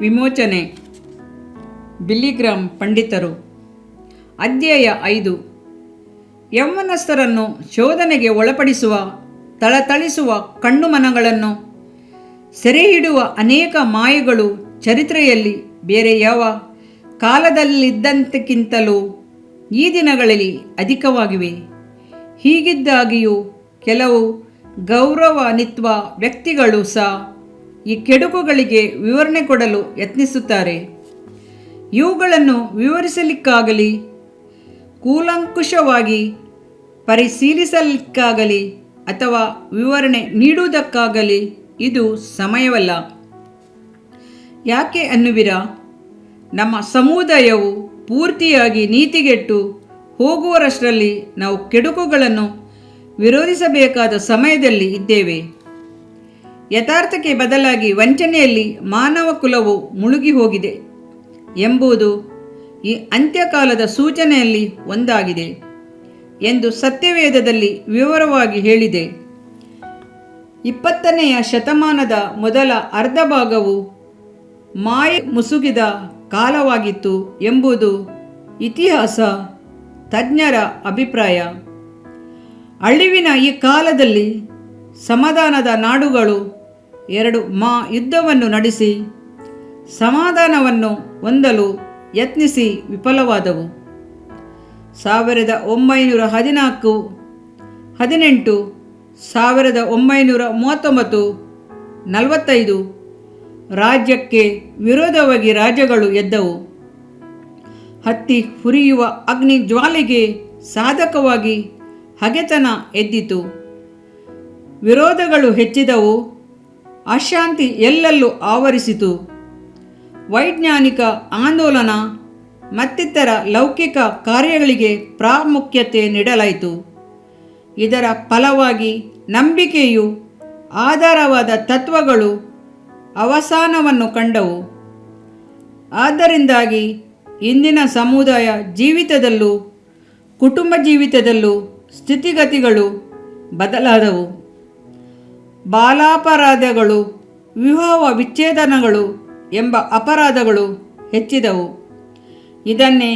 ವಿಮೋಚನೆ. ಬಿಲ್ಲಿಗ್ರಾಮ್ ಪಂಡಿತರು. ಅಧ್ಯಾಯ 5. ಯೌವನಸ್ಥರನ್ನು ಶೋಧನೆಗೆ ಒಳಪಡಿಸುವ ಥಳಥಳಿಸುವ ಕಣ್ಣುಮನಗಳನ್ನು ಸೆರೆಹಿಡುವ ಅನೇಕ ಮಾಯೆಗಳು ಚರಿತ್ರೆಯಲ್ಲಿ ಬೇರೆ ಯಾವ ಕಾಲದಲ್ಲಿದ್ದಂತಕ್ಕಿಂತಲೂ ಈ ದಿನಗಳಲ್ಲಿ ಅಧಿಕವಾಗಿವೆ. ಹೀಗಿದ್ದಾಗಿಯೂ ಕೆಲವು ಗೌರವಾನ್ವಿತ ವ್ಯಕ್ತಿಗಳು ಸಹ ಈ ಕೆಡುಕುಗಳಿಗೆ ವಿವರಣೆ ಕೊಡಲು ಯತ್ನಿಸುತ್ತಾರೆ. ಇವುಗಳನ್ನು ವಿವರಿಸಲಿಕ್ಕಾಗಲಿ ಕೂಲಂಕುಷವಾಗಿ ಪರಿಶೀಲಿಸಲಿಕ್ಕಾಗಲಿ ಅಥವಾ ವಿವರಣೆ ನೀಡುವುದಕ್ಕಾಗಲಿ ಇದು ಸಮಯವಲ್ಲ. ಯಾಕೆ ಅನ್ನುವಿರಾ? ನಮ್ಮ ಸಮುದಾಯವು ಪೂರ್ತಿಯಾಗಿ ನೀತಿಗೆಟ್ಟು ಹೋಗುವರಷ್ಟರಲ್ಲಿ ನಾವು ಕೆಡುಕುಗಳನ್ನು ವಿರೋಧಿಸಬೇಕಾದ ಸಮಯದಲ್ಲಿ ಇದ್ದೇವೆ. ಯಥಾರ್ಥಕ್ಕೆ ಬದಲಾಗಿ ವಂಚನೆಯಲ್ಲಿ ಮಾನವ ಕುಲವು ಮುಳುಗಿ ಹೋಗಿದೆ ಎಂಬುದು ಈ ಅಂತ್ಯಕಾಲದ ಸೂಚನೆಯಲ್ಲಿ ಒಂದಾಗಿದೆ ಎಂದು ಸತ್ಯವೇದದಲ್ಲಿ ವಿವರವಾಗಿ ಹೇಳಿದೆ. 20ನೆಯ ಶತಮಾನದ ಮೊದಲ ಅರ್ಧ ಭಾಗವು ಮಾಯೆ ಮುಸುಗಿದ ಕಾಲವಾಗಿತ್ತು ಎಂಬುದು ಇತಿಹಾಸ ತಜ್ಞರ ಅಭಿಪ್ರಾಯ. ಅಳಿವಿನ ಈ ಕಾಲದಲ್ಲಿ ಸಮಾಧಾನದ ನಾಡುಗಳು 2 ಯುದ್ಧವನ್ನು ನಡೆಸಿ ಸಮಾಧಾನವನ್ನು ಹೊಂದಲು ಯತ್ನಿಸಿ ವಿಫಲವಾದವು. 1914, 18, 1939, 45 ರಾಜ್ಯಕ್ಕೆ ವಿರೋಧವಾಗಿ ರಾಜ್ಯಗಳು ಎದ್ದವು. ಹತ್ತಿ ಹುರಿಯುವ ಅಗ್ನಿ ಜ್ವಾಲೆಗೆ ಸಾಧಕವಾಗಿ ಹಗೆತನ ಎದ್ದಿತು. ವಿರೋಧಗಳು ಹೆಚ್ಚಿದವು. ಅಶಾಂತಿ ಎಲ್ಲೆಲ್ಲೂ ಆವರಿಸಿತು. ವೈಜ್ಞಾನಿಕ ಆಂದೋಲನ ಮತ್ತಿತರ ಲೌಕಿಕ ಕಾರ್ಯಗಳಿಗೆ ಪ್ರಾಮುಖ್ಯತೆ ನೀಡಲಾಯಿತು. ಇದರ ಫಲವಾಗಿ ನಂಬಿಕೆಯು ಆಧಾರವಾದ ತತ್ವಗಳು ಅವಸಾನವನ್ನು ಕಂಡವು. ಆದ್ದರಿಂದಾಗಿ ಇಂದಿನ ಸಮುದಾಯ ಜೀವಿತದಲ್ಲೂ ಕುಟುಂಬ ಜೀವಿತದಲ್ಲೂ ಸ್ಥಿತಿಗತಿಗಳು ಬದಲಾದವು. ಬಾಲಾಪರಾಧಗಳು, ವಿವಾಹ ವಿಚ್ಛೇದನಗಳು ಎಂಬ ಅಪರಾಧಗಳು ಹೆಚ್ಚಿದವು. ಇದನ್ನೇ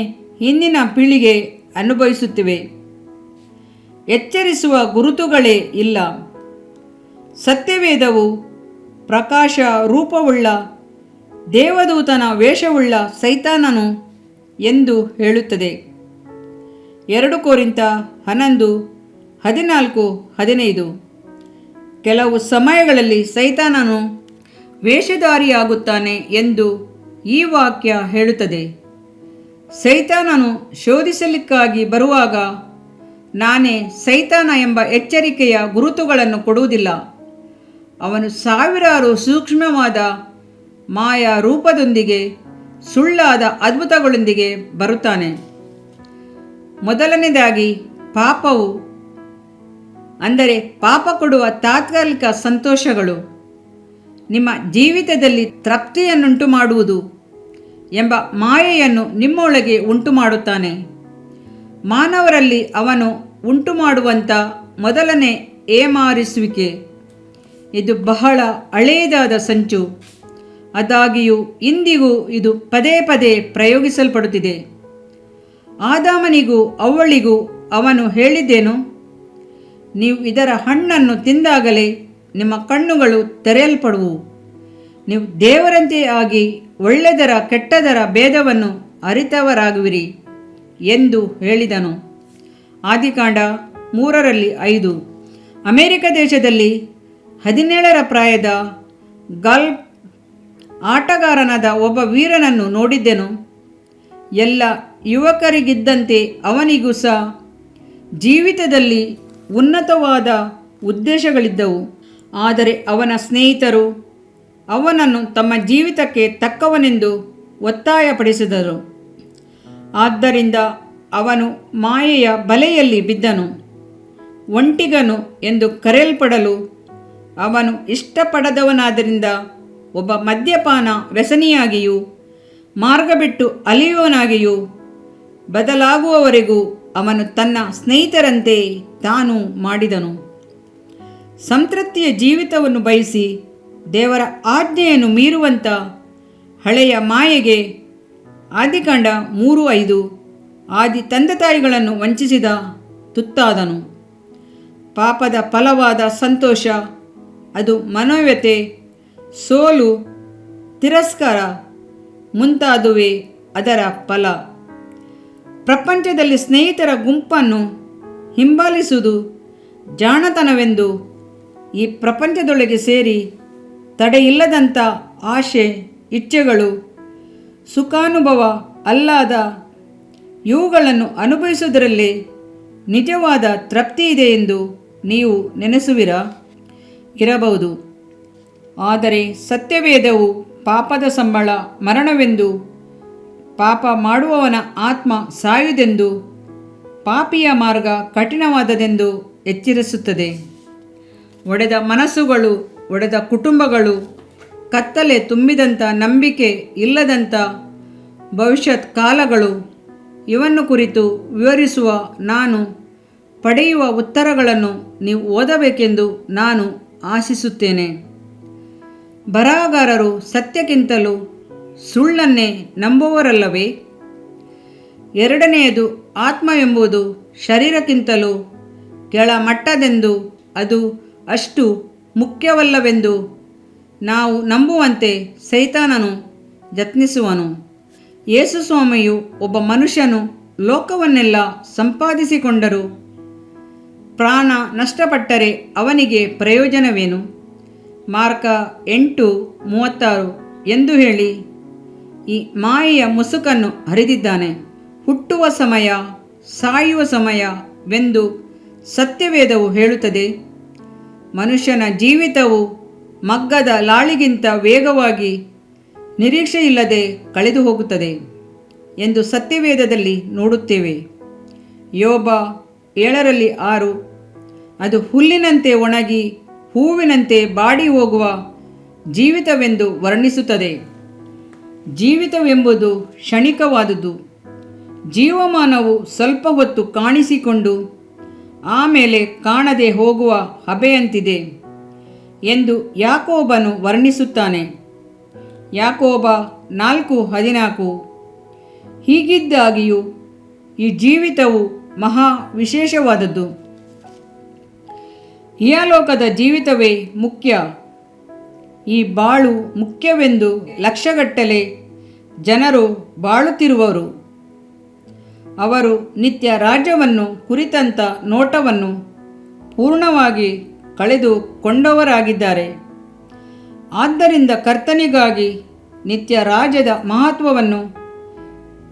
ಇಂದಿನ ಪೀಳಿಗೆ ಅನುಭವಿಸುತ್ತಿವೆ. ಎಚ್ಚರಿಸುವ ಗುರುತುಗಳೇ ಇಲ್ಲ. ಸತ್ಯವೇದವು ಪ್ರಕಾಶ ರೂಪವುಳ್ಳ ದೇವದೂತನ ವೇಷವುಳ್ಳ ಸೈತಾನನು ಎಂದು ಹೇಳುತ್ತದೆ. 2 ಕೊರಿಂಥ 11, 14, 15 ಕೆಲವು ಸಮಯಗಳಲ್ಲಿ ಸೈತಾನನು ವೇಷಧಾರಿಯಾಗುತ್ತಾನೆ ಎಂದು ಈ ವಾಕ್ಯ ಹೇಳುತ್ತದೆ. ಸೈತಾನನು ಶೋಧಿಸಲಿಕ್ಕಾಗಿ ಬರುವಾಗ ನಾನೇ ಸೈತಾನ ಎಂಬ ಎಚ್ಚರಿಕೆಯ ಗುರುತುಗಳನ್ನು ಕೊಡುವುದಿಲ್ಲ. ಅವನು ಸಾವಿರಾರು ಸೂಕ್ಷ್ಮವಾದ ಮಾಯಾ ರೂಪದೊಂದಿಗೆ ಸುಳ್ಳಾದ ಅದ್ಭುತಗಳೊಂದಿಗೆ ಬರುತ್ತಾನೆ. ಮೊದಲನೇದಾಗಿ ಪಾಪವು, ಅಂದರೆ ಪಾಪ ಕೊಡುವ ತಾತ್ಕಾಲಿಕ ಸಂತೋಷಗಳು, ನಿಮ್ಮ ಜೀವಿತದಲ್ಲಿ ತೃಪ್ತಿಯನ್ನುಂಟು ಮಾಡುವುದು ಎಂಬ ಮಾಯೆಯನ್ನು ನಿಮ್ಮೊಳಗೆ ಉಂಟು ಮಾಡುತ್ತಾನೆ. ಮಾನವರಲ್ಲಿ ಅವನು ಉಂಟು ಮಾಡುವಂಥ ಮೊದಲನೇ ಏಮಾರಿಸುವಿಕೆ ಇದು ಬಹಳ ಹಳೆಯದಾದ ಸಂಚು. ಆದಾಗ್ಯೂ ಇಂದಿಗೂ ಇದು ಪದೇ ಪದೇ ಪ್ರಯೋಗಿಸಲ್ಪಡುತ್ತಿದೆ. ಆದಾಮನಿಗೂ ಅವ್ವಳಿಗೂ ಅವನು ಹೇಳಿದ್ದೇನು? ನೀವು ಇದರ ಹಣ್ಣನ್ನು ತಿಂದಾಗಲೇ ನಿಮ್ಮ ಕಣ್ಣುಗಳು ತೆರೆಯಲ್ಪಡುವು, ನೀವು ದೇವರಂತೆ ಆಗಿ ಒಳ್ಳೆಯದರ ಕೆಟ್ಟದರ ಭೇದವನ್ನು ಅರಿತವರಾಗುವಿರಿ ಎಂದು ಹೇಳಿದನು. ಆದಿಕಾಂಡ 3:5. ಅಮೆರಿಕ ದೇಶದಲ್ಲಿ 17ರ ಪ್ರಾಯದ ಗಾಲ್ಫ್ ಆಟಗಾರನಾದ ಒಬ್ಬ ವೀರನನ್ನು ನೋಡಿದ್ದೆನು. ಎಲ್ಲ ಯುವಕರಿಗಿದ್ದಂತೆ ಅವನಿಗೂ ಸಹ ಜೀವಿತದಲ್ಲಿ ಉನ್ನತವಾದ ಉದ್ದೇಶಗಳಿದ್ದವು. ಆದರೆ ಅವನ ಸ್ನೇಹಿತರು ಅವನನ್ನು ತಮ್ಮ ಜೀವಿತಕ್ಕೆ ತಕ್ಕವನೆಂದು ಒತ್ತಾಯಪಡಿಸಿದರು. ಆದ್ದರಿಂದ ಅವನು ಮಾಯೆಯ ಬಲೆಯಲ್ಲಿ ಬಿದ್ದನು. ಒಂಟಿಗನು ಎಂದು ಕರೆಯಲ್ಪಡಲು ಅವನು ಇಷ್ಟಪಡದವನಾದ್ದರಿಂದ ಒಬ್ಬ ಮದ್ಯಪಾನ ವ್ಯಸನಿಯಾಗಿಯೂ ಮಾರ್ಗ ಬಿಟ್ಟು ಅಲಿಯುವನಾಗಿಯೂ ಬದಲಾಗುವವರೆಗೂ ಅವನು ತನ್ನ ಸ್ನೇಹಿತರಂತೆ ತಾನು ಮಾಡಿದನು. ಸಂತೃಪ್ತಿಯ ಜೀವಿತವನ್ನು ಬಯಸಿ ದೇವರ ಆಜ್ಞೆಯನ್ನು ಮೀರುವಂಥ ಹಳೆಯ ಮಾಯೆಗೆ ಆದಿಕಾಂಡ 3:5 ಆದಿ ತಂದೆ ತಾಯಿಗಳನ್ನು ವಂಚಿಸಿದ ತುತ್ತಾದನು. ಪಾಪದ ಫಲವಾದ ಸಂತೋಷ, ಅದು ಮನೋವ್ಯತೆ, ಸೋಲು, ತಿರಸ್ಕಾರ ಮುಂತಾದುವೇ ಅದರ ಫಲ. ಪ್ರಪಂಚದಲ್ಲಿ ಸ್ನೇಹಿತರ ಗುಂಪನ್ನು ಹಿಂಬಾಲಿಸುವುದು ಜಾಣತನವೆಂದು ಈ ಪ್ರಪಂಚದೊಳಗೆ ಸೇರಿ ತಡೆಯಿಲ್ಲದಂಥ ಆಶೆ, ಇಚ್ಛೆಗಳು, ಸುಖಾನುಭವ ಅಲ್ಲಾದ ಇವುಗಳನ್ನು ಅನುಭವಿಸುವುದರಲ್ಲಿ ನಿಜವಾದ ತೃಪ್ತಿ ಇದೆ ಎಂದು ನೀವು ನೆನೆಸುವಿರಾ? ಇರಬಹುದು. ಆದರೆ ಸತ್ಯವೇದವು ಪಾಪದ ಸಂಬಳ ಮರಣವೆಂದು, ಪಾಪ ಮಾಡುವವನ ಆತ್ಮ ಸಾಯುವುದೆಂದು, ಪಾಪಿಯ ಮಾರ್ಗ ಕಠಿಣವಾದದೆಂದು ಎಚ್ಚರಿಸುತ್ತದೆ. ಒಡೆದ ಮನಸ್ಸುಗಳು, ಒಡೆದ ಕುಟುಂಬಗಳು, ಕತ್ತಲೆ ತುಂಬಿದಂಥ ನಂಬಿಕೆ ಇಲ್ಲದಂಥ ಭವಿಷ್ಯತ್ ಕಾಲಗಳು, ಇವನ್ನು ಕುರಿತು ವಿವರಿಸುವ ನಾನು ಪಡೆಯುವ ಉತ್ತರಗಳನ್ನು ನೀವು ಓದಬೇಕೆಂದು ನಾನು ಆಶಿಸುತ್ತೇನೆ. ಬರಹಗಾರರು ಸತ್ಯಕ್ಕಿಂತಲೂ ಸುಳ್ಳನ್ನೇ ನಂಬುವರಲ್ಲವೇ? ಎರಡನೆಯದು, ಆತ್ಮವೆಂಬುದು ಶರೀರಕ್ಕಿಂತಲೂ ಕೆಳಮಟ್ಟದೆಂದು, ಅದು ಅಷ್ಟು ಮುಖ್ಯವಲ್ಲವೆಂದು ನಾವು ನಂಬುವಂತೆ ಸೈತಾನನು ಯತ್ನಿಸುವನು. ಯೇಸು ಸ್ವಾಮಿಯು, ಒಬ್ಬ ಮನುಷ್ಯನು ಲೋಕವನ್ನೆಲ್ಲ ಸಂಪಾದಿಸಿಕೊಂಡರೂ ಪ್ರಾಣ ನಷ್ಟಪಟ್ಟರೆ ಅವನಿಗೆ ಪ್ರಯೋಜನವೇನು? ಮಾರ್ಕ 8:36 ಎಂದು ಹೇಳಿ ಈ ಮಾಯೆಯ ಮುಸುಕನ್ನು ಹರಿದಿದ್ದಾನೆ. ಹುಟ್ಟುವ ಸಮಯ, ಸಾಯುವ ಸಮಯವೆಂದು ಸತ್ಯವೇದವು ಹೇಳುತ್ತದೆ. ಮನುಷ್ಯನ ಜೀವಿತವು ಮಗ್ಗದ ಲಾಳಿಗಿಂತ ವೇಗವಾಗಿ ನಿರೀಕ್ಷೆಯಿಲ್ಲದೆ ಕಳೆದು ಹೋಗುತ್ತದೆ ಎಂದು ಸತ್ಯವೇದದಲ್ಲಿ ನೋಡುತ್ತೇವೆ. ಯೋಬ 7:6 ಅದು ಹುಲ್ಲಿನಂತೆ ಒಣಗಿ ಹೂವಿನಂತೆ ಬಾಡಿ ಹೋಗುವ ಜೀವಿತವೆಂದು ವರ್ಣಿಸುತ್ತದೆ. ಜೀವಿತವೆಂಬುದು ಕ್ಷಣಿಕವಾದುದು. ಜೀವಮಾನವು ಸ್ವಲ್ಪ ಹೊತ್ತು ಕಾಣಿಸಿಕೊಂಡು ಆಮೇಲೆ ಕಾಣದೆ ಹೋಗುವ ಹಬೆಯಂತಿದೆ ಎಂದು ಯಾಕೋಬನು ವರ್ಣಿಸುತ್ತಾನೆ. ಯಾಕೋಬ 4:14 ಹೀಗಿದ್ದಾಗಿಯೂ ಈ ಜೀವಿತವು ಮಹಾ ವಿಶೇಷವಾದದ್ದು. ಇಹಲೋಕದ ಜೀವಿತವೇ ಮುಖ್ಯ. ಈ ಬಾಳು ಮುಖ್ಯವೆಂದು ಲಕ್ಷಗಟ್ಟಲೆ ಜನರು ಬಾಳುತ್ತಿರುವರು. ಅವರು ನಿತ್ಯ ರಾಜ್ಯವನ್ನು ಕುರಿತಂಥ ನೋಟವನ್ನು ಪೂರ್ಣವಾಗಿ ಕಳೆದುಕೊಂಡವರಾಗಿದ್ದಾರೆ. ಆದ್ದರಿಂದ ಕರ್ತನಿಗಾಗಿ ನಿತ್ಯ ರಾಜ್ಯದ ಮಹತ್ವವನ್ನು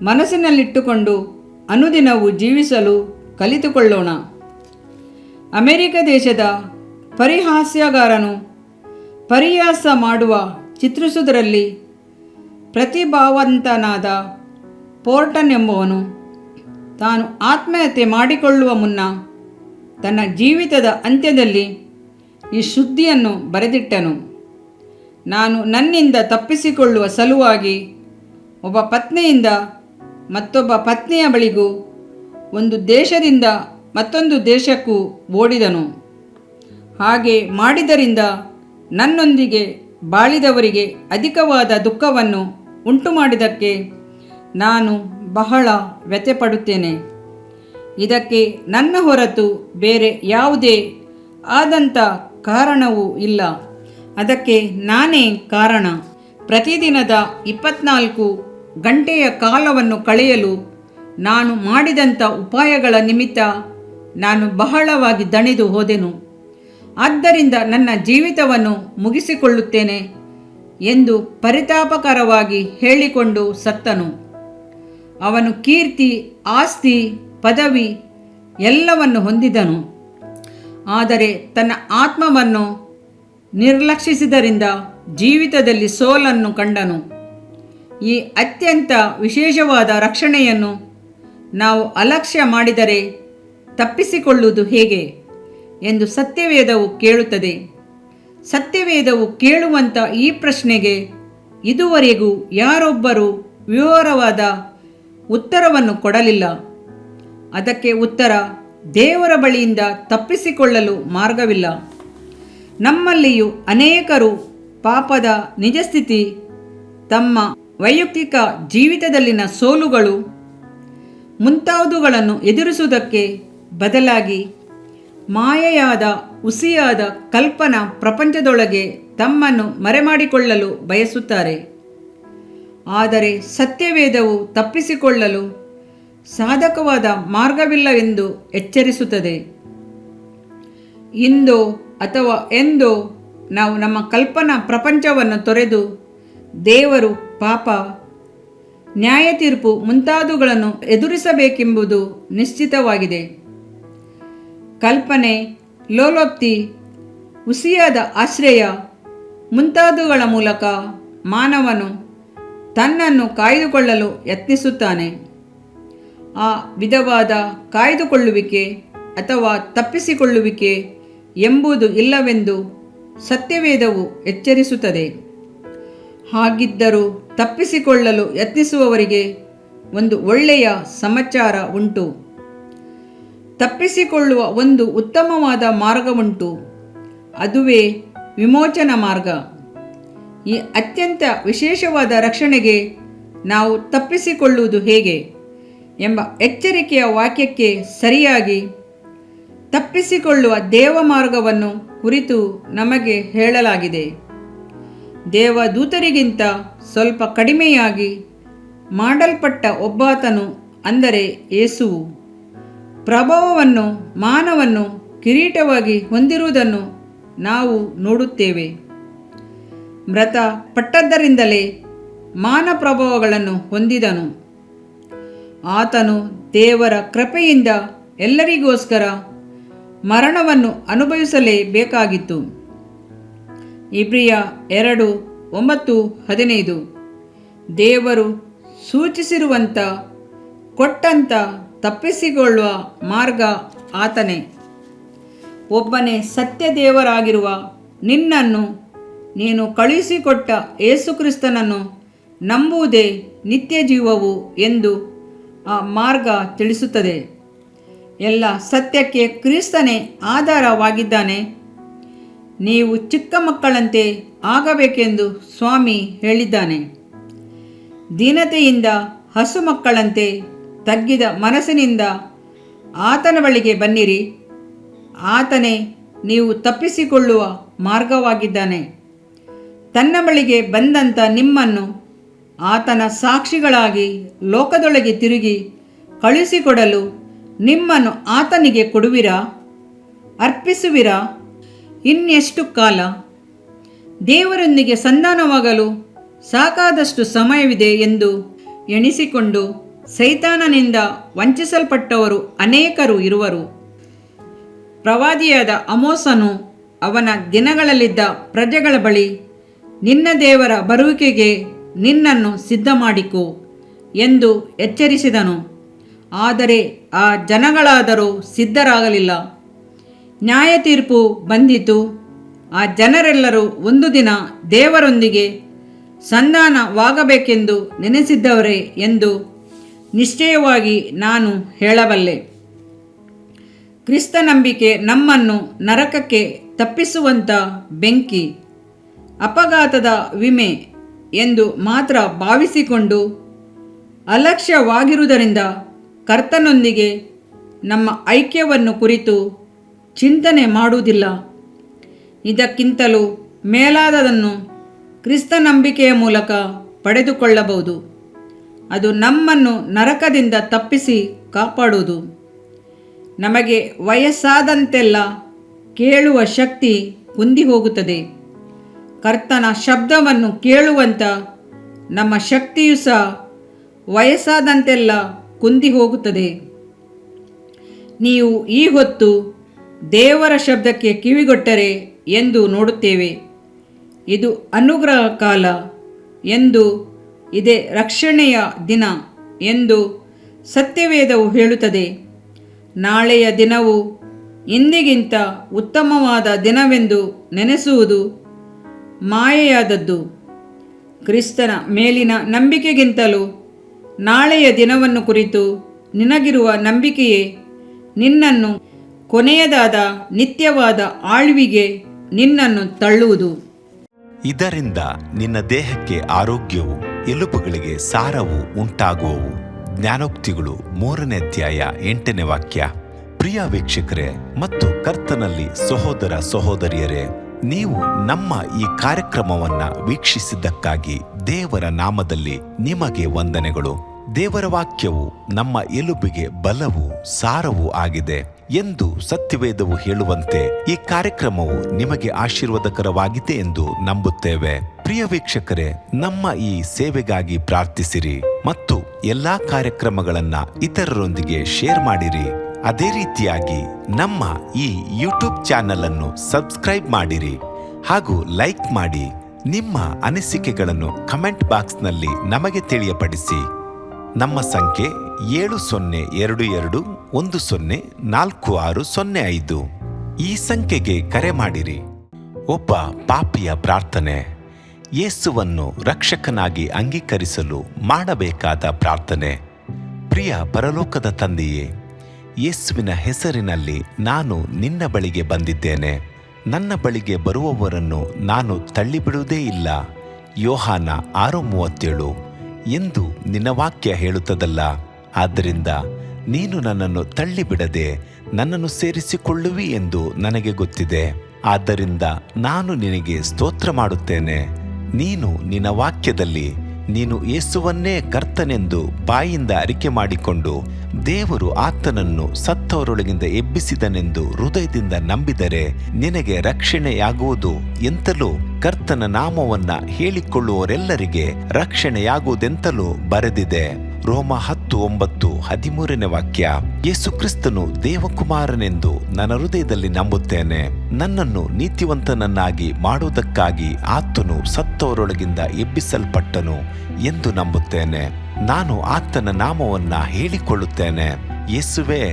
ಮನಸ್ಸಿನಲ್ಲಿಟ್ಟುಕೊಂಡು ಅನುದಿನವೂ ಜೀವಿಸಲು ಕಲಿತುಕೊಳ್ಳೋಣ. ಅಮೆರಿಕ ದೇಶದ ಪರಿಹಾಸ್ಯಗಾರನು ಪರಿಹಾಸ ಮಾಡುವ ಚಿತ್ರಿಸುವುದರಲ್ಲಿ ಪ್ರತಿಭಾವಂತನಾದ ಪೋರ್ಟನ್ ಎಂಬುವನು ತಾನು ಆತ್ಮಹತ್ಯೆ ಮಾಡಿಕೊಳ್ಳುವ ಮುನ್ನ ತನ್ನ ಜೀವಿತದ ಅಂತ್ಯದಲ್ಲಿ ಈ ಸುದ್ದಿಯನ್ನು ಬರೆದಿಟ್ಟನು. ನಾನು ನನ್ನಿಂದ ತಪ್ಪಿಸಿಕೊಳ್ಳುವ ಸಲುವಾಗಿ ಒಬ್ಬ ಪತ್ನಿಯಿಂದ ಮತ್ತೊಬ್ಬ ಪತ್ನಿಯ ಬಳಿಗೂ, ಒಂದು ದೇಶದಿಂದ ಮತ್ತೊಂದು ದೇಶಕ್ಕೂ ಓಡಿದನು. ಹಾಗೆ ಮಾಡಿದ್ದರಿಂದ ನನ್ನೊಂದಿಗೆ ಬಾಳಿದವರಿಗೆ ಅಧಿಕವಾದ ದುಃಖವನ್ನು ಉಂಟುಮಾಡಿದ್ದಕ್ಕೆ ನಾನು ಬಹಳ ವ್ಯಥೆಪಡುತ್ತೇನೆ. ಇದಕ್ಕೆ ನನ್ನ ಹೊರತು ಬೇರೆ ಯಾವುದೇ ಆದಂಥ ಕಾರಣವೂ ಇಲ್ಲ. ಅದಕ್ಕೆ ನಾನೇ ಕಾರಣ. ಪ್ರತಿದಿನದ 24 ಗಂಟೆಯ ಕಾಲವನ್ನು ಕಳೆಯಲು ನಾನು ಮಾಡಿದಂಥ ಉಪಾಯಗಳ ನಿಮಿತ್ತ ನಾನು ಬಹಳವಾಗಿ ದಣಿದು ಹೋದೆನು. ಆದ್ದರಿಂದ ನನ್ನ ಜೀವಿತವನ್ನು ಮುಗಿಸಿಕೊಳ್ಳುತ್ತೇನೆ ಎಂದು ಪರಿತಾಪಕರವಾಗಿ ಹೇಳಿಕೊಂಡು ಸತ್ತನು. ಅವನು ಕೀರ್ತಿ, ಆಸ್ತಿ, ಪದವಿ ಎಲ್ಲವನ್ನು ಹೊಂದಿದನು. ಆದರೆ ತನ್ನ ಆತ್ಮವನ್ನು ನಿರ್ಲಕ್ಷಿಸಿದ್ದರಿಂದ ಜೀವಿತದಲ್ಲಿ ಸೋಲನ್ನು ಕಂಡನು. ಈ ಅತ್ಯಂತ ವಿಶೇಷವಾದ ರಕ್ಷಣೆಯನ್ನು ನಾವು ಅಲಕ್ಷ್ಯ ಮಾಡಿದರೆ ತಪ್ಪಿಸಿಕೊಳ್ಳುವುದು ಹೇಗೆ ಎಂದು ಸತ್ಯವೇದವು ಕೇಳುತ್ತದೆ. ಸತ್ಯವೇದವು ಕೇಳುವಂಥ ಈ ಪ್ರಶ್ನೆಗೆ ಇದುವರೆಗೂ ಯಾರೊಬ್ಬರೂ ವಿವರವಾದ ಉತ್ತರವನ್ನು ಕೊಡಲಿಲ್ಲ. ಅದಕ್ಕೆ ಉತ್ತರ, ದೇವರ ಬಳಿಯಿಂದ ತಪ್ಪಿಸಿಕೊಳ್ಳಲು ಮಾರ್ಗವಿಲ್ಲ. ನಮ್ಮಲ್ಲಿಯೂ ಅನೇಕರು ಪಾಪದ ನಿಜಸ್ಥಿತಿ ತಮ್ಮ ವೈಯಕ್ತಿಕ ಜೀವಿತದಲ್ಲಿನ ಸೋಲುಗಳು ಮುಂತಾದವುಗಳನ್ನು ಎದುರಿಸುವುದಕ್ಕೆ ಬದಲಾಗಿ ಮಾಯೆಯಾದ ಹುಸಿಯಾದ ಕಲ್ಪನಾ ಪ್ರಪಂಚದೊಳಗೆ ತಮ್ಮನ್ನು ಮರೆಮಾಡಿಕೊಳ್ಳಲು ಬಯಸುತ್ತಾರೆ. ಆದರೆ ಸತ್ಯವೇದವು ತಪ್ಪಿಸಿಕೊಳ್ಳಲು ಸಾಧಕವಾದ ಮಾರ್ಗವಿಲ್ಲವೆಂದು ಎಚ್ಚರಿಸುತ್ತದೆ. ಇಂದೋ ಅಥವಾ ಎಂದೋ ನಾವು ನಮ್ಮ ಕಲ್ಪನಾ ಪ್ರಪಂಚವನ್ನು ತೊರೆದು ದೇವರು, ಪಾಪ, ನ್ಯಾಯ ತೀರ್ಪು ಮುಂತಾದವುಗಳನ್ನು ಎದುರಿಸಬೇಕೆಂಬುದು ನಿಶ್ಚಿತವಾಗಿದೆ. ಕಲ್ಪನೆ, ಲೋಲೋಕ್ತಿ, ಹುಸಿಯಾದ ಆಶ್ರಯ ಮುಂತಾದವುಗಳ ಮೂಲಕ ಮಾನವನು ತನ್ನನ್ನು ಕಾಯ್ದುಕೊಳ್ಳಲು ಯತ್ನಿಸುತ್ತಾನೆ. ಆ ವಿಧವಾದ ಕಾಯ್ದುಕೊಳ್ಳುವಿಕೆ ಅಥವಾ ತಪ್ಪಿಸಿಕೊಳ್ಳುವಿಕೆ ಎಂಬುದು ಇಲ್ಲವೆಂದು ಸತ್ಯವೇದವು ಎಚ್ಚರಿಸುತ್ತದೆ. ಹಾಗಿದ್ದರೂ ತಪ್ಪಿಸಿಕೊಳ್ಳಲು ಯತ್ನಿಸುವವರಿಗೆ ಒಂದು ಒಳ್ಳೆಯ ಸಮಾಚಾರ ಉಂಟು. ತಪ್ಪಿಸಿಕೊಳ್ಳುವ ಒಂದು ಉತ್ತಮವಾದ ಮಾರ್ಗವುಂಟು. ಅದುವೇ ವಿಮೋಚನಾ ಮಾರ್ಗ. ಈ ಅತ್ಯಂತ ವಿಶೇಷವಾದ ರಕ್ಷಣೆಗೆ ನಾವು ತಪ್ಪಿಸಿಕೊಳ್ಳುವುದು ಹೇಗೆ ಎಂಬ ಎಚ್ಚರಿಕೆಯ ವಾಕ್ಯಕ್ಕೆ ಸರಿಯಾಗಿ ತಪ್ಪಿಸಿಕೊಳ್ಳುವ ದೇವಮಾರ್ಗವನ್ನು ಕುರಿತು ನಮಗೆ ಹೇಳಲಾಗಿದೆ. ದೇವದೂತರಿಗಿಂತ ಸ್ವಲ್ಪ ಕಡಿಮೆಯಾಗಿ ಮಾಡಲ್ಪಟ್ಟ ಒಬ್ಬಾತನು, ಅಂದರೆ ಯೇಸುವು, ಪ್ರಭಾವವನ್ನು, ಮಾನವನ್ನು ಕಿರೀಟವಾಗಿ ಹೊಂದಿರುವುದನ್ನು ನಾವು ನೋಡುತ್ತೇವೆ. ಮೃತ ಪಟ್ಟದ್ದರಿಂದಲೇ ಮಾನ ಪ್ರಭಾವಗಳನ್ನು ಹೊಂದಿದನು. ಆತನು ದೇವರ ಕೃಪೆಯಿಂದ ಎಲ್ಲರಿಗೋಸ್ಕರ ಮರಣವನ್ನು ಅನುಭವಿಸಲೇಬೇಕಾಗಿತ್ತು. ಇಬ್ರಿಯ 2:9-15 ದೇವರು ಸೂಚಿಸಿರುವಂಥ ಕೊಟ್ಟಂಥ ತಪ್ಪಿಸಿಕೊಳ್ಳುವ ಮಾರ್ಗ ಆತನೇ. ಒಬ್ಬನೇ ಸತ್ಯ ದೇವರಾಗಿರುವ ನಿನ್ನನ್ನು ನೀನು ಕಳುಹಿಸಿಕೊಟ್ಟ ಯೇಸುಕ್ರಿಸ್ತನನ್ನು ನಂಬುವುದೇ ನಿತ್ಯ ಜೀವವು ಎಂದು ಆ ಮಾರ್ಗ ತಿಳಿಸುತ್ತದೆ. ಎಲ್ಲ ಸತ್ಯಕ್ಕೆ ಕ್ರಿಸ್ತನೇ ಆಧಾರವಾಗಿದ್ದಾನೆ. ನೀವು ಚಿಕ್ಕ ಮಕ್ಕಳಂತೆ ಆಗಬೇಕೆಂದು ಸ್ವಾಮಿ ಹೇಳಿದ್ದಾನೆ. ದೀನತೆಯಿಂದ ಹಸು ಮಕ್ಕಳಂತೆ ತಗ್ಗಿದ ಮನಸ್ಸಿನಿಂದ ಆತನ ಬಳಿಗೆ ಬನ್ನಿರಿ. ಆತನೇ ನೀವು ತಪ್ಪಿಸಿಕೊಳ್ಳುವ ಮಾರ್ಗವಾಗಿದ್ದಾನೆ. ತನ್ನ ಬಳಿಗೆ ಬಂದಂಥ ನಿಮ್ಮನ್ನು ಆತನ ಸಾಕ್ಷಿಗಳಾಗಿ ಲೋಕದೊಳಗೆ ತಿರುಗಿ ಕಳುಹಿಸಿಕೊಡಲು ನಿಮ್ಮನ್ನು ಆತನಿಗೆ ಕೊಡುವಿರಾ? ಅರ್ಪಿಸುವಿರಾ? ಇನ್ನೆಷ್ಟು ಕಾಲ? ದೇವರೊಂದಿಗೆ ಸಂಧಾನವಾಗಲು ಸಾಕಾದಷ್ಟು ಸಮಯವಿದೆ ಎಂದು ಎಣಿಸಿಕೊಂಡು ಸೈತಾನನಿಂದ ವಂಚಿಸಲ್ಪಟ್ಟವರು ಅನೇಕರು ಇರುವರು. ಪ್ರವಾದಿಯಾದ ಆಮೋಸನು ಅವನ ದಿನಗಳಲ್ಲಿದ್ದ ಪ್ರಜೆಗಳ ಬಳಿ, ನಿನ್ನ ದೇವರ ಬರುವಿಕೆಗೆ ನಿನ್ನನ್ನು ಸಿದ್ಧ ಮಾಡಿಕೋ ಎಂದು ಎಚ್ಚರಿಸಿದನು. ಆದರೆ ಆ ಜನಗಳಾದರೂ ಸಿದ್ಧರಾಗಲಿಲ್ಲ. ನ್ಯಾಯ ತೀರ್ಪು ಬಂದಿತು. ಆ ಜನರೆಲ್ಲರೂ ಒಂದು ದಿನ ದೇವರೊಂದಿಗೆ ಸಂಧಾನವಾಗಬೇಕೆಂದು ನೆನೆಸಿದ್ದವರೇ ಎಂದು ನಿಶ್ಚಯವಾಗಿ ನಾನು ಹೇಳಬಲ್ಲೆ. ಕ್ರಿಸ್ತ ನಂಬಿಕೆ ನಮ್ಮನ್ನು ನರಕಕ್ಕೆ ತಪ್ಪಿಸುವಂಥ ಬೆಂಕಿ, ಅಪಘಾತದ ವಿಮೆ ಎಂದು ಮಾತ್ರ ಭಾವಿಸಿಕೊಂಡು ಅಲಕ್ಷ್ಯವಾಗಿರುವುದರಿಂದ ಕರ್ತನೊಂದಿಗೆ ನಮ್ಮ ಐಕ್ಯವನ್ನು ಕುರಿತು ಚಿಂತನೆ ಮಾಡುವುದಿಲ್ಲ. ಇದಕ್ಕಿಂತಲೂ ಮೇಲಾದದನ್ನು ಕ್ರಿಸ್ತ ನಂಬಿಕೆಯ ಮೂಲಕ ಪಡೆದುಕೊಳ್ಳಬಹುದು. ಅದು ನಮ್ಮನ್ನು ನರಕದಿಂದ ತಪ್ಪಿಸಿ ಕಾಪಾಡುವುದು. ನಮಗೆ ವಯಸ್ಸಾದಂತೆಲ್ಲ ಕೇಳುವ ಶಕ್ತಿ ಕುಂದಿ ಹೋಗುತ್ತದೆ. ಕರ್ತನ ಶಬ್ದವನ್ನು ಕೇಳುವಂಥ ನಮ್ಮ ಶಕ್ತಿಯು ಸಹ ವಯಸ್ಸಾದಂತೆಲ್ಲ ಕುಂದಿ ಹೋಗುತ್ತದೆ. ನೀವು ಈ ಹೊತ್ತು ದೇವರ ಶಬ್ದಕ್ಕೆ ಕಿವಿಗೊಟ್ಟರೆ ಎಂದು ನೋಡುತ್ತೇವೆ. ಇದು ಅನುಗ್ರಹ ಕಾಲ ಎಂದು, ಇದೇ ರಕ್ಷಣೆಯ ದಿನ ಎಂದು ಸತ್ಯವೇದವು ಹೇಳುತ್ತದೆ. ನಾಳೆಯ ದಿನವು ಇಂದಿಗಿಂತ ಉತ್ತಮವಾದ ದಿನವೆಂದು ನೆನೆಸುವುದು ಮಾಯೆಯಾದದ್ದು. ಕ್ರಿಸ್ತನ ಮೇಲಿನ ನಂಬಿಕೆಗಿಂತಲೂ ನಾಳೆಯ ದಿನವನ್ನು ಕುರಿತು ನಿನಗಿರುವ ನಂಬಿಕೆಯೇ ನಿನ್ನನ್ನು ಕೊನೆಯದಾದ ನಿತ್ಯವಾದ ಆಳ್ವಿಗೆ ನಿನ್ನನ್ನು ತಳ್ಳುವುದು. ಇದರಿಂದ ನಿನ್ನ ದೇಹಕ್ಕೆ ಆರೋಗ್ಯವು, ಎಲುಬುಗಳಿಗೆ ಸಾರವು ಉಂಟಾಗುವವು. ಜ್ಞಾನೋಕ್ತಿಗಳು 3ನೇ ಅಧ್ಯಾಯ 8ನೇ ವಾಕ್ಯ. ಪ್ರಿಯ ವೀಕ್ಷಕರೇ ಮತ್ತು ಕರ್ತನಲ್ಲಿ ಸಹೋದರ ಸಹೋದರಿಯರೇ, ನೀವು ನಮ್ಮ ಈ ಕಾರ್ಯಕ್ರಮವನ್ನ ವೀಕ್ಷಿಸಿದ್ದಕ್ಕಾಗಿ ದೇವರ ನಾಮದಲ್ಲಿ ನಿಮಗೆ ವಂದನೆಗಳು. ದೇವರ ವಾಕ್ಯವು ನಮ್ಮ ಎಲುಬಿಗೆ ಬಲವೂ ಸಾರವೂ ಆಗಿದೆ ಎಂದು ಸತ್ಯವೇದವು ಹೇಳುವಂತೆ ಈ ಕಾರ್ಯಕ್ರಮವು ನಿಮಗೆ ಆಶೀರ್ವಾದಕರವಾಗಿದೆ ಎಂದು ನಂಬುತ್ತೇವೆ. ಪ್ರಿಯ ವೀಕ್ಷಕರೇ, ನಮ್ಮ ಈ ಸೇವೆಗಾಗಿ ಪ್ರಾರ್ಥಿಸಿರಿ ಮತ್ತು ಎಲ್ಲಾ ಕಾರ್ಯಕ್ರಮಗಳನ್ನ ಇತರರೊಂದಿಗೆ ಶೇರ್ ಮಾಡಿರಿ. ಅದೇ ರೀತಿಯಾಗಿ ನಮ್ಮ ಈ ಯೂಟ್ಯೂಬ್ ಚಾನೆಲ್ ಅನ್ನು ಸಬ್ಸ್ಕ್ರೈಬ್ ಮಾಡಿರಿ ಹಾಗೂ ಲೈಕ್ ಮಾಡಿ. ನಿಮ್ಮ ಅನಿಸಿಕೆಗಳನ್ನು ಕಮೆಂಟ್ ಬಾಕ್ಸ್ನಲ್ಲಿ ನಮಗೆ ತಿಳಿಯಪಡಿಸಿ. ನಮ್ಮ ಸಂಖ್ಯೆ 7022104605. ಈ ಸಂಖ್ಯೆಗೆ ಕರೆ ಮಾಡಿರಿ. ಒಬ್ಬ ಪಾಪಿಯ ಪ್ರಾರ್ಥನೆ. ಯೇಸುವನ್ನು ರಕ್ಷಕನಾಗಿ ಅಂಗೀಕರಿಸಲು ಮಾಡಬೇಕಾದ ಪ್ರಾರ್ಥನೆ. ಪ್ರಿಯ ಪರಲೋಕದ ತಂದೆಯೇ, ಯೇಸುವಿನ ಹೆಸರಿನಲ್ಲಿ ನಾನು ನಿನ್ನ ಬಳಿಗೆ ಬಂದಿದ್ದೇನೆ. ನನ್ನ ಬಳಿಗೆ ಬರುವವರನ್ನು ನಾನು ತಳ್ಳಿಬಿಡುವುದೇ ಇಲ್ಲ. ಯೋಹಾನ 6:37 ಎಂದು ನಿನ್ನ ವಾಕ್ಯ ಹೇಳುತ್ತದಲ್ಲ. ಆದ್ದರಿಂದ ನೀನು ನನ್ನನ್ನು ತಳ್ಳಿಬಿಡದೆ ನನ್ನನ್ನು ಸೇರಿಸಿಕೊಳ್ಳುವಿ ಎಂದು ನನಗೆ ಗೊತ್ತಿದೆ. ಆದ್ದರಿಂದ ನಾನು ನಿನಗೆ ಸ್ತೋತ್ರ ಮಾಡುತ್ತೇನೆ. ನೀನು ನಿನ್ನ ವಾಕ್ಯದಲ್ಲಿ ನೀನು ಯೇಸುವನ್ನೇ ಕರ್ತನೆಂದು ಬಾಯಿಂದ ಅರಿಕೆ ಮಾಡಿಕೊಂಡು ದೇವರು ಆತನನ್ನು ಸತ್ತವರೊಳಗಿಂದ ಎಬ್ಬಿಸಿದನೆಂದು ಹೃದಯದಿಂದ ನಂಬಿದರೆ ನಿನಗೆ ರಕ್ಷಣೆಯಾಗುವುದು ಎಂತಲೂ ಕರ್ತನ ನಾಮವನ್ನ ಹೇಳಿಕೊಳ್ಳುವವರೆಲ್ಲರಿಗೆ ರಕ್ಷಣೆಯಾಗುವುದೆಂತಲೂ ಬರೆದಿದೆ. ರೋಮ 10:9-13ನೇ ವಾಕ್ಯ. ಯೇಸು ಕ್ರಿಸ್ತನು ದೇವಕುಮಾರನೆಂದು ನನ್ನ ಹೃದಯದಲ್ಲಿ ನಂಬುತ್ತೇನೆ. ನನ್ನನ್ನು ನೀತಿವಂತನನ್ನಾಗಿ ಮಾಡುವುದಕ್ಕಾಗಿ ಆತನು ಸತ್ತವರೊಳಗಿಂದ ಎಬ್ಬಿಸಲ್ಪಟ್ಟನು ಎಂದು ನಂಬುತ್ತೇನೆ. ನಾನು ಆತನ ನಾಮವನ್ನ ಹೇಳಿಕೊಳ್ಳುತ್ತೇನೆ. ಯೇಸುವೇ,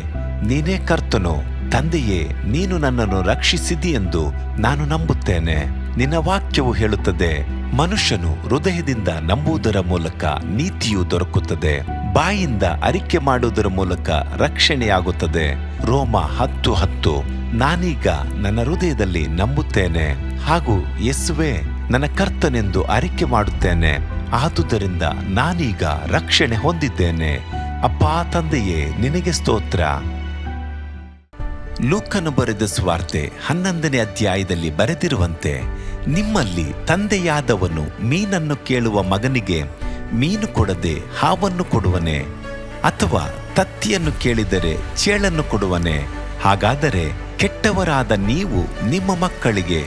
ನೀನೇ ಕರ್ತನು. ತಂದೆಯೇ, ನೀನು ನನ್ನನ್ನು ರಕ್ಷಿಸಿದಿ ಎಂದು ನಾನು ನಂಬುತ್ತೇನೆ. ನಿನ್ನ ವಾಕ್ಯವು ಹೇಳುತ್ತದೆ, ಮನುಷ್ಯನು ಹೃದಯದಿಂದ ನಂಬುವುದರ ಮೂಲಕ ನೀತಿಯು ದೊರಕುತ್ತದೆ, ಬಾಯಿಂದ ಅರಿಕೆ ಮಾಡುವುದರ ಮೂಲಕ ರಕ್ಷಣೆಯಾಗುತ್ತದೆ. ರೋಮ 10:10. ನಾನೀಗ ನನ್ನ ಹೃದಯದಲ್ಲಿ ನಂಬುತ್ತೇನೆ ಹಾಗೂ ಯೇಸುವೇ ನನ್ನ ಕರ್ತನೆಂದು ಅರಿಕೆ ಮಾಡುತ್ತೇನೆ. ಆದುದರಿಂದ ನಾನೀಗ ರಕ್ಷಣೆ ಹೊಂದಿದ್ದೇನೆ. ಅಪ್ಪಾ ತಂದೆಯೇ, ನಿನಗೆ ಸ್ತೋತ್ರ. ಲೂಕನು ಬರೆದ ಸುವಾರ್ತೆ 11ನೇ ಅಧ್ಯಾಯದಲ್ಲಿ ಬರೆದಿರುವಂತೆ, ನಿಮ್ಮಲ್ಲಿ ತಂದೆಯಾದವನು ಮೀನನ್ನು ಕೇಳುವ ಮಗನಿಗೆ ಮೀನು ಕೊಡದೆ ಹಾವನ್ನು ಕೊಡುವನೆ? ಅಥವಾ ತತ್ತಿಯನ್ನು ಕೇಳಿದರೆ ಚೇಳನ್ನು ಕೊಡುವನೆ? ಹಾಗಾದರೆ ಕೆಟ್ಟವರಾದ ನೀವು ನಿಮ್ಮ ಮಕ್ಕಳಿಗೆ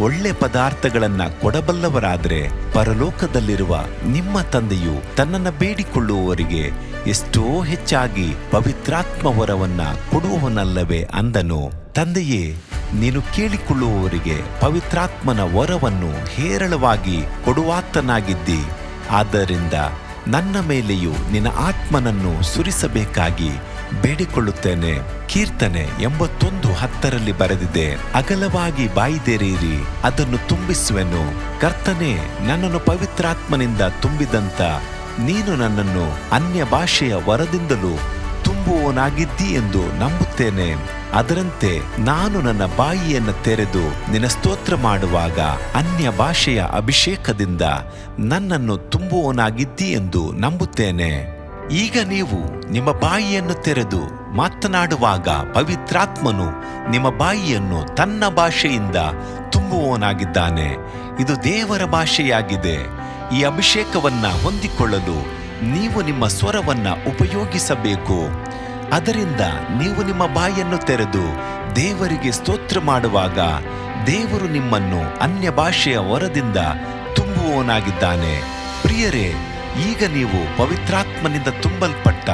ಒಳ್ಳೆ ಪದಾರ್ಥಗಳನ್ನ ಕೊಡಬಲ್ಲವರಾದರೆ ಪರಲೋಕದಲ್ಲಿರುವ ನಿಮ್ಮ ತಂದೆಯು ತನ್ನನ್ನು ಬೇಡಿಕೊಳ್ಳುವವರಿಗೆ ಎಷ್ಟೋ ಹೆಚ್ಚಾಗಿ ಪವಿತ್ರಾತ್ಮ ವರವನ್ನ ಕೊಡುವವನಲ್ಲವೇ ಅಂದನು. ತಂದೆಯೇ, ನೀನು ಕೇಳಿಕೊಳ್ಳುವವರಿಗೆ ಪವಿತ್ರಾತ್ಮನ ವರವನ್ನು ಹೇರಳವಾಗಿ ಕೊಡುವಾತನಾಗಿದ್ದಿ. ಆದ್ದರಿಂದ ನನ್ನ ಮೇಲೆಯೂ ನಿನ್ನ ಆತ್ಮನನ್ನು ಸುರಿಸಬೇಕಾಗಿ ಬೇಡಿಕೊಳ್ಳುತ್ತೇನೆ. ಕೀರ್ತನೆ 81:10 ಬರೆದಿದೆ, ಅಗಲವಾಗಿ ಬಾಯಿದೆರೆಯಿರಿ, ಅದನ್ನು ತುಂಬಿಸುವೆನು. ಕರ್ತನೇ, ನನ್ನನ್ನು ಪವಿತ್ರಾತ್ಮನಿಂದ ತುಂಬಿದಂತ ನೀನು ನನ್ನನ್ನು ಅನ್ಯ ಭಾಷೆಯ ವರದಿಂದಲೂ ತುಂಬುವವನಾಗಿದ್ದಿ ಎಂದು ನಂಬುತ್ತೇನೆ. ಅದರಂತೆ ನಾನು ನನ್ನ ಬಾಯಿಯನ್ನು ತೆರೆದು ನಿನ್ನ ಸ್ತೋತ್ರ ಮಾಡುವಾಗ ಅನ್ಯ ಭಾಷೆಯ ಅಭಿಷೇಕದಿಂದ ನನ್ನನ್ನು ತುಂಬುವವನಾಗಿದ್ದಿ ಎಂದು ನಂಬುತ್ತೇನೆ. ಈಗ ನೀವು ನಿಮ್ಮ ಬಾಯಿಯನ್ನು ತೆರೆದು ಮಾತನಾಡುವಾಗ ಪವಿತ್ರಾತ್ಮನು ನಿಮ್ಮ ಬಾಯಿಯನ್ನು ತನ್ನ ಭಾಷೆಯಿಂದ ತುಂಬುವವನಾಗಿದ್ದಾನೆ. ಇದು ದೇವರ ಭಾಷೆಯಾಗಿದೆ. ಈ ಅಭಿಷೇಕವನ್ನ ಹೊಂದಿಕೊಳ್ಳಲು ನೀವು ನಿಮ್ಮ ಸ್ವರವನ್ನ ಉಪಯೋಗಿಸಬೇಕು. ಅದರಿಂದ ನೀವು ನಿಮ್ಮ ಬಾಯನ್ನು ತೆರೆದು ದೇವರಿಗೆ ಸ್ತೋತ್ರ ಮಾಡುವಾಗ ದೇವರು ನಿಮ್ಮನ್ನು ಅನ್ಯ ಭಾಷೆಯ ವರದಿಂದ ತುಂಬುವವನಾಗಿದ್ದಾನೆ. ಪ್ರಿಯರೇ, ಈಗ ನೀವು ಪವಿತ್ರಾತ್ಮನಿಂದ ತುಂಬಲ್ಪಟ್ಟ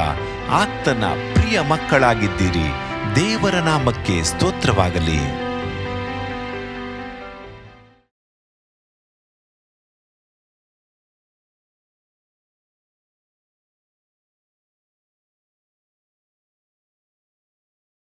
ಆತನ ಪ್ರಿಯ ಮಕ್ಕಳಾಗಿದ್ದೀರಿ. ದೇವರ ನಾಮಕ್ಕೆ ಸ್ತೋತ್ರವಾಗಲಿ.